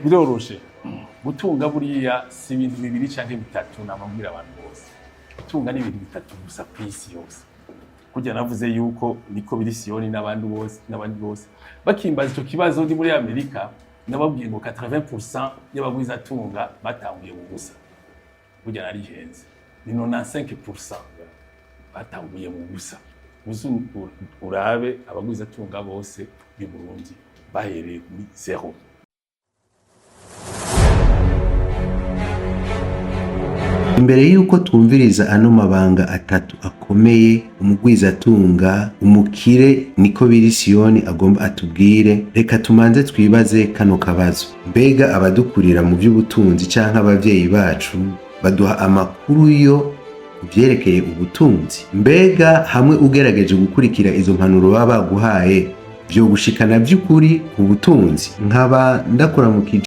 biroroshe gutunga buriya si ibintu bibiri canke bitatu namabwira abantu bose. Gutunga ni ibintu bitatu gusa kw'isi yose. Kugira navuze yuko niko biri Siyoni n'abandi bose bakimbaza ico kibazo ndi muri Amerika nababwiye ngo 80% y'abagwiza tunga batanguye mu busa. Kugira nari henze ni 95% batanguye mu busa. Urabe abagwiza tunga bose mu Burundi bahereye kuri 0. Imbere yuko twumviriza ano mabanga atatu akomeye umugwizatunga umukire niko biri Siyoni agomba atubwire, reka tumanze twibaze kano kabazo. Mbega abadukurira mu by'ubutunzi canke abavyeyi bacu baduha amakuru yo kuvyerekeye ubutunzi? Mbega hamwe ugerageje gukurikira izo mpanuro baba baguhaye vyo gushikana by'ukuri ku butunzi? Nkaba ndakuramukije